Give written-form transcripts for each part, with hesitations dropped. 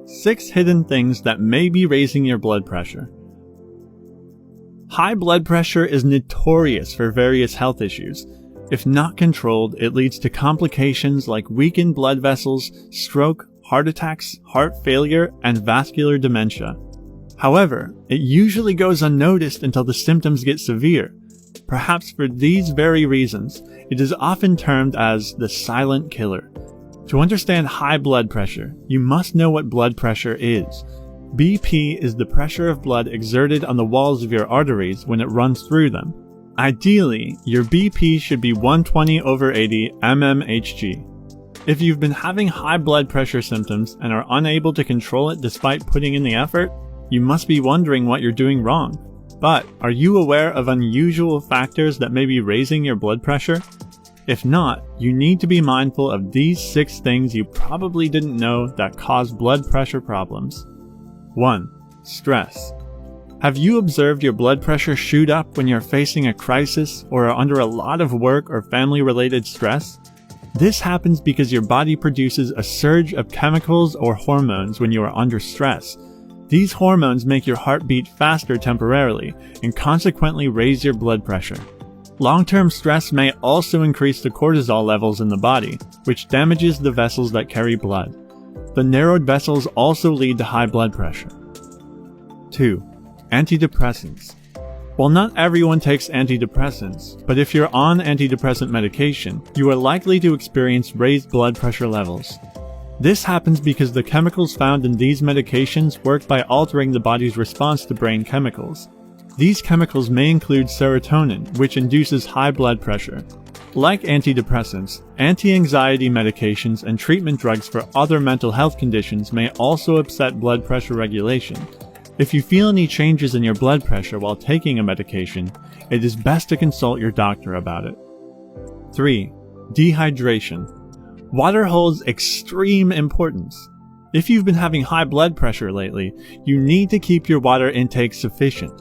6 hidden things that may be raising your blood pressure. High blood pressure is notorious for various health issues. If not controlled, it leads to complications like weakened blood vessels, stroke, heart attacks, heart failure, and vascular dementia. However, it usually goes unnoticed until the symptoms get severe. Perhaps for these very reasons, it is often termed as the silent killer. To understand high blood pressure, you must know what blood pressure is. BP is the pressure of blood exerted on the walls of your arteries when it runs through them. Ideally, your BP should be 120/80 mmHg. If you've been having high blood pressure symptoms and are unable to control it despite putting in the effort, you must be wondering what you're doing wrong. But are you aware of unusual factors that may be raising your blood pressure? If not, you need to be mindful of these 6 things you probably didn't know that cause blood pressure problems. 1. Stress. Have you observed your blood pressure shoot up when you're facing a crisis or are under a lot of work or family-related stress? This happens because your body produces a surge of chemicals or hormones when you are under stress. These hormones make your heart beat faster temporarily and consequently raise your blood pressure. Long-term stress may also increase the cortisol levels in the body, which damages the vessels that carry blood. The narrowed vessels also lead to high blood pressure. 2. Antidepressants. While not everyone takes antidepressants, but if you're on antidepressant medication, you are likely to experience raised blood pressure levels. This happens because the chemicals found in these medications work by altering the body's response to brain chemicals. These chemicals may include serotonin, which induces high blood pressure. Like antidepressants, anti-anxiety medications and treatment drugs for other mental health conditions may also upset blood pressure regulation. If you feel any changes in your blood pressure while taking a medication, it is best to consult your doctor about it. 3. Dehydration. Water holds extreme importance. If you've been having high blood pressure lately, you need to keep your water intake sufficient.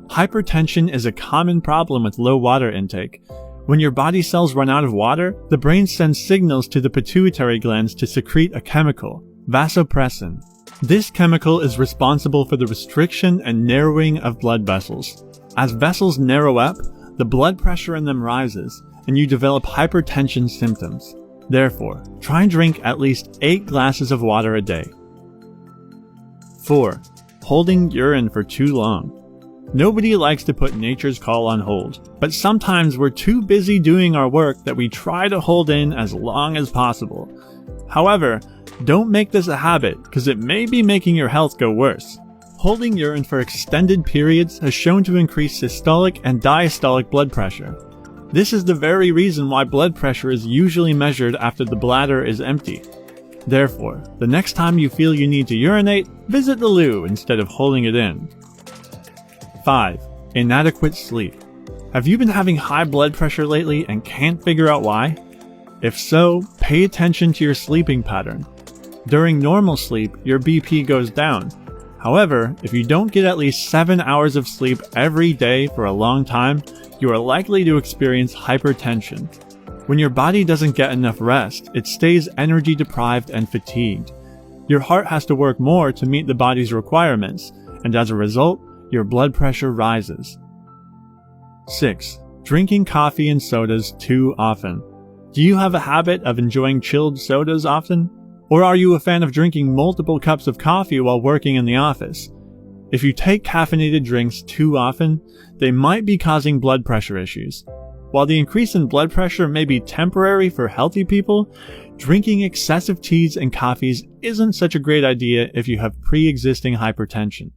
Hypertension is a common problem with low water intake. When your body cells run out of water, the brain sends signals to the pituitary glands to secrete a chemical, vasopressin. This chemical is responsible for the restriction and narrowing of blood vessels. As vessels narrow up, the blood pressure in them rises, and you develop hypertension symptoms. Therefore, try and drink at least 8 glasses of water a day. 4. Holding urine for too long. Nobody likes to put nature's call on hold, but sometimes we're too busy doing our work that we try to hold in as long as possible. However, don't make this a habit, because it may be making your health go worse. Holding urine for extended periods has shown to increase systolic and diastolic blood pressure. This is the very reason why blood pressure is usually measured after the bladder is empty. Therefore, the next time you feel you need to urinate, visit the loo instead of holding it in. 5. Inadequate sleep. Have you been having high blood pressure lately and can't figure out why? If so, pay attention to your sleeping pattern. During normal sleep, your BP goes down. However, if you don't get at least 7 hours of sleep every day for a long time, you are likely to experience hypertension. When your body doesn't get enough rest, it stays energy deprived and fatigued. Your heart has to work more to meet the body's requirements, and as a result, your blood pressure rises. 6. Drinking coffee and sodas too often. Do you have a habit of enjoying chilled sodas often? Or are you a fan of drinking multiple cups of coffee while working in the office? If you take caffeinated drinks too often, they might be causing blood pressure issues. While the increase in blood pressure may be temporary for healthy people, drinking excessive teas and coffees isn't such a great idea if you have pre-existing hypertension.